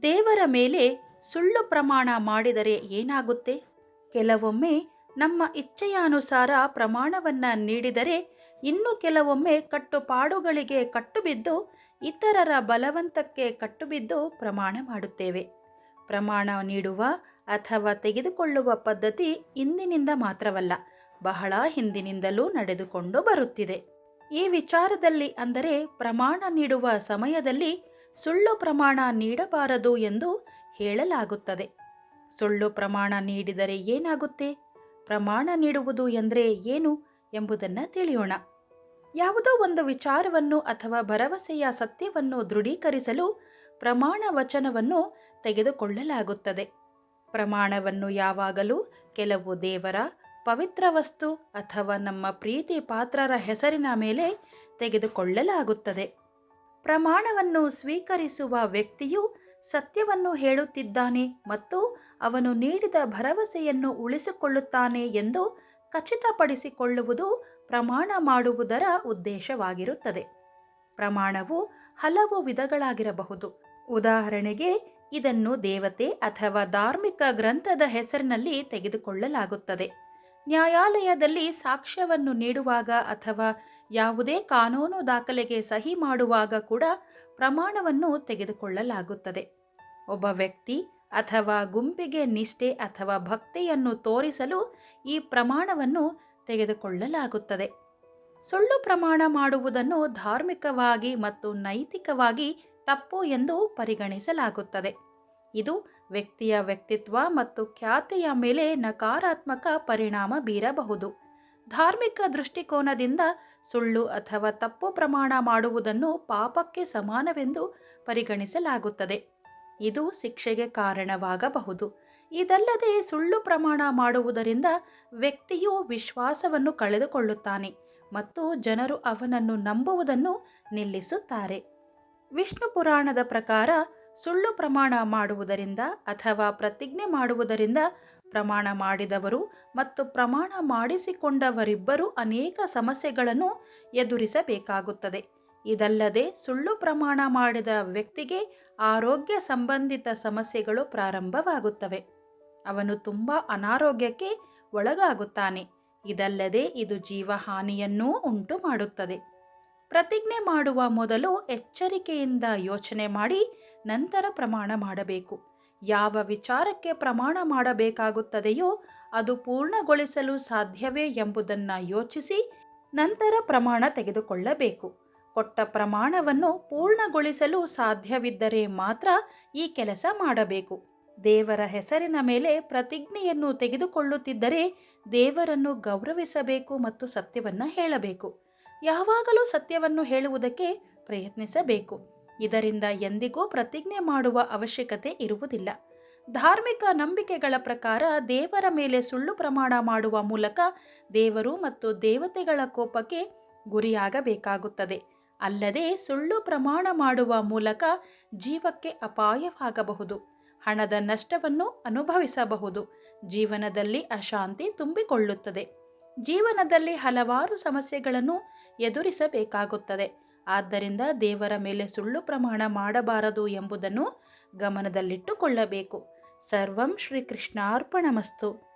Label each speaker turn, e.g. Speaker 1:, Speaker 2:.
Speaker 1: ದೇವರ ಮೇಲೆ ಸುಳ್ಳು ಪ್ರಮಾಣ ಮಾಡಿದರೆ ಏನಾಗುತ್ತೆ? ಕೆಲವೊಮ್ಮೆ ನಮ್ಮ ಇಚ್ಛೆಯಾನುಸಾರ ಪ್ರಮಾಣವನ್ನು ನೀಡಿದರೆ, ಇನ್ನು ಕೆಲವೊಮ್ಮೆ ಕಟ್ಟುಪಾಡುಗಳಿಗೆ ಕಟ್ಟುಬಿದ್ದು ಇತರರ ಬಲವಂತಕ್ಕೆ ಕಟ್ಟುಬಿದ್ದು ಪ್ರಮಾಣ ಮಾಡುತ್ತೇವೆ. ಪ್ರಮಾಣ ನೀಡುವ ಅಥವಾ ತೆಗೆದುಕೊಳ್ಳುವ ಪದ್ಧತಿ ಇಂದಿನಿಂದ ಮಾತ್ರವಲ್ಲ, ಬಹಳ ಹಿಂದಿನಿಂದಲೂ ನಡೆದುಕೊಂಡು ಬರುತ್ತಿದೆ. ಈ ವಿಚಾರದಲ್ಲಿ ಅಂದರೆ ಪ್ರಮಾಣ ನೀಡುವ ಸಮಯದಲ್ಲಿ ಸುಳ್ಳು ಪ್ರಮಾಣ ನೀಡಬಾರದು ಎಂದು ಹೇಳಲಾಗುತ್ತದೆ. ಸುಳ್ಳು ಪ್ರಮಾಣ ನೀಡಿದರೆ ಏನಾಗುತ್ತೆ? ಪ್ರಮಾಣ ನೀಡುವುದು ಎಂದರೆ ಏನು ಎಂಬುದನ್ನು ತಿಳಿಯೋಣ. ಯಾವುದೋ ಒಂದು ವಿಚಾರವನ್ನು ಅಥವಾ ಭರವಸೆಯ ಸತ್ಯವನ್ನು ದೃಢೀಕರಿಸಲು ಪ್ರಮಾಣ ವಚನವನ್ನು ತೆಗೆದುಕೊಳ್ಳಲಾಗುತ್ತದೆ. ಪ್ರಮಾಣವನ್ನು ಯಾವಾಗಲೂ ಕೆಲವು ದೇವರ ಪವಿತ್ರ ವಸ್ತು ಅಥವಾ ನಮ್ಮ ಪ್ರೀತಿ ಪಾತ್ರರ ಹೆಸರಿನ ಮೇಲೆ ತೆಗೆದುಕೊಳ್ಳಲಾಗುತ್ತದೆ. ಪ್ರಮಾಣವನ್ನು ಸ್ವೀಕರಿಸುವ ವ್ಯಕ್ತಿಯು ಸತ್ಯವನ್ನು ಹೇಳುತ್ತಿದ್ದಾನೆ ಮತ್ತು ಅವನು ನೀಡಿದ ಭರವಸೆಯನ್ನು ಉಳಿಸಿಕೊಳ್ಳುತ್ತಾನೆ ಎಂದು ಖಚಿತಪಡಿಸಿಕೊಳ್ಳುವುದು ಪ್ರಮಾಣ ಮಾಡುವುದರ ಉದ್ದೇಶವಾಗಿರುತ್ತದೆ. ಪ್ರಮಾಣವು ಹಲವು ವಿಧಗಳಾಗಿರಬಹುದು. ಉದಾಹರಣೆಗೆ, ಇದನ್ನು ದೇವತೆ ಅಥವಾ ಧಾರ್ಮಿಕ ಗ್ರಂಥದ ಹೆಸರಿನಲ್ಲಿ ತೆಗೆದುಕೊಳ್ಳಲಾಗುತ್ತದೆ. ನ್ಯಾಯಾಲಯದಲ್ಲಿ ಸಾಕ್ಷ್ಯವನ್ನು ನೀಡುವಾಗ ಅಥವಾ ಯಾವುದೇ ಕಾನೂನು ದಾಖಲೆಗೆ ಸಹಿ ಮಾಡುವಾಗ ಕೂಡ ಪ್ರಮಾಣವನ್ನು ತೆಗೆದುಕೊಳ್ಳಲಾಗುತ್ತದೆ. ಒಬ್ಬ ವ್ಯಕ್ತಿ ಅಥವಾ ಗುಂಪಿಗೆ ನಿಷ್ಠೆ ಅಥವಾ ಭಕ್ತಿಯನ್ನು ತೋರಿಸಲು ಈ ಪ್ರಮಾಣವನ್ನು ತೆಗೆದುಕೊಳ್ಳಲಾಗುತ್ತದೆ. ಸುಳ್ಳು ಪ್ರಮಾಣ ಮಾಡುವುದನ್ನು ಧಾರ್ಮಿಕವಾಗಿ ಮತ್ತು ನೈತಿಕವಾಗಿ ತಪ್ಪು ಎಂದು ಪರಿಗಣಿಸಲಾಗುತ್ತದೆ. ಇದು ವ್ಯಕ್ತಿಯ ವ್ಯಕ್ತಿತ್ವ ಮತ್ತು ಖ್ಯಾತಿಯ ಮೇಲೆ ನಕಾರಾತ್ಮಕ ಪರಿಣಾಮ ಬೀರಬಹುದು. ಧಾರ್ಮಿಕ ದೃಷ್ಟಿಕೋನದಿಂದ ಸುಳ್ಳು ಅಥವಾ ತಪ್ಪು ಪ್ರಮಾಣ ಮಾಡುವುದನ್ನು ಪಾಪಕ್ಕೆ ಸಮಾನವೆಂದು ಪರಿಗಣಿಸಲಾಗುತ್ತದೆ. ಇದು ಶಿಕ್ಷೆಗೆ ಕಾರಣವಾಗಬಹುದು. ಇದಲ್ಲದೆ ಸುಳ್ಳು ಪ್ರಮಾಣ ಮಾಡುವುದರಿಂದ ವ್ಯಕ್ತಿಯು ವಿಶ್ವಾಸವನ್ನು ಕಳೆದುಕೊಳ್ಳುತ್ತಾನೆ ಮತ್ತು ಜನರು ಅವನನ್ನು ನಂಬುವುದನ್ನು ನಿಲ್ಲಿಸುತ್ತಾರೆ. ವಿಷ್ಣು ಪುರಾಣದ ಪ್ರಕಾರ ಸುಳ್ಳು ಪ್ರಮಾಣ ಮಾಡುವುದರಿಂದ ಅಥವಾ ಪ್ರತಿಜ್ಞೆ ಮಾಡುವುದರಿಂದ ಪ್ರಮಾಣ ಮಾಡಿದವರು ಮತ್ತು ಪ್ರಮಾಣ ಮಾಡಿಸಿಕೊಂಡವರಿಬ್ಬರೂ ಅನೇಕ ಸಮಸ್ಯೆಗಳನ್ನು ಎದುರಿಸಬೇಕಾಗುತ್ತದೆ. ಇದಲ್ಲದೆ ಸುಳ್ಳು ಪ್ರಮಾಣ ಮಾಡಿದ ವ್ಯಕ್ತಿಗೆ ಆರೋಗ್ಯ ಸಂಬಂಧಿತ ಸಮಸ್ಯೆಗಳು ಪ್ರಾರಂಭವಾಗುತ್ತವೆ. ಅವನು ತುಂಬ ಅನಾರೋಗ್ಯಕ್ಕೆ ಒಳಗಾಗುತ್ತಾನೆ. ಇದಲ್ಲದೆ ಇದು ಜೀವಹಾನಿಯನ್ನೂ ಉಂಟು ಮಾಡುತ್ತದೆ. ಪ್ರತಿಜ್ಞೆ ಮಾಡುವ ಮೊದಲು ಎಚ್ಚರಿಕೆಯಿಂದ ಯೋಚನೆ ಮಾಡಿ ನಂತರ ಪ್ರಮಾಣ ಮಾಡಬೇಕು. ಯಾವ ವಿಚಾರಕ್ಕೆ ಪ್ರಮಾಣ ಮಾಡಬೇಕಾಗುತ್ತದೆಯೋ ಅದು ಪೂರ್ಣಗೊಳಿಸಲು ಸಾಧ್ಯವೇ ಎಂಬುದನ್ನು ಯೋಚಿಸಿ ನಂತರ ಪ್ರಮಾಣ ತೆಗೆದುಕೊಳ್ಳಬೇಕು. ಕೊಟ್ಟ ಪ್ರಮಾಣವನ್ನು ಪೂರ್ಣಗೊಳಿಸಲು ಸಾಧ್ಯವಿದ್ದರೆ ಮಾತ್ರ ಈ ಕೆಲಸ ಮಾಡಬೇಕು. ದೇವರ ಹೆಸರಿನ ಮೇಲೆ ಪ್ರತಿಜ್ಞೆಯನ್ನು ತೆಗೆದುಕೊಳ್ಳುತ್ತಿದ್ದರೆ ದೇವರನ್ನು ಗೌರವಿಸಬೇಕು ಮತ್ತು ಸತ್ಯವನ್ನು ಹೇಳಬೇಕು. ಯಾವಾಗಲೂ ಸತ್ಯವನ್ನು ಹೇಳುವುದಕ್ಕೆ ಪ್ರಯತ್ನಿಸಬೇಕು. ಇದರಿಂದ ಎಂದಿಗೂ ಪ್ರತಿಜ್ಞೆ ಮಾಡುವ ಅವಶ್ಯಕತೆ ಇರುವುದಿಲ್ಲ. ಧಾರ್ಮಿಕ ನಂಬಿಕೆಗಳ ಪ್ರಕಾರ ದೇವರ ಮೇಲೆ ಸುಳ್ಳು ಪ್ರಮಾಣ ಮಾಡುವ ಮೂಲಕ ದೇವರು ಮತ್ತು ದೇವತೆಗಳ ಕೋಪಕ್ಕೆ ಗುರಿಯಾಗಬೇಕಾಗುತ್ತದೆ. ಅಲ್ಲದೆ ಸುಳ್ಳು ಪ್ರಮಾಣ ಮಾಡುವ ಮೂಲಕ ಜೀವಕ್ಕೆ ಅಪಾಯವಾಗಬಹುದು, ಹಣದ ನಷ್ಟವನ್ನು ಅನುಭವಿಸಬಹುದು, ಜೀವನದಲ್ಲಿ ಅಶಾಂತಿ ತುಂಬಿಕೊಳ್ಳುತ್ತದೆ, ಜೀವನದಲ್ಲಿ ಹಲವಾರು ಸಮಸ್ಯೆಗಳನ್ನು ಎದುರಿಸಬೇಕಾಗುತ್ತದೆ. ಆದ್ದರಿಂದ ದೇವರ ಮೇಲೆ ಸುಳ್ಳು ಪ್ರಮಾಣ ಮಾಡಬಾರದು ಎಂಬುದನ್ನು ಗಮನದಲ್ಲಿಟ್ಟುಕೊಳ್ಳಬೇಕು. ಸರ್ವಂ ಶ್ರೀಕೃಷ್ಣಾರ್ಪಣಮಸ್ತು.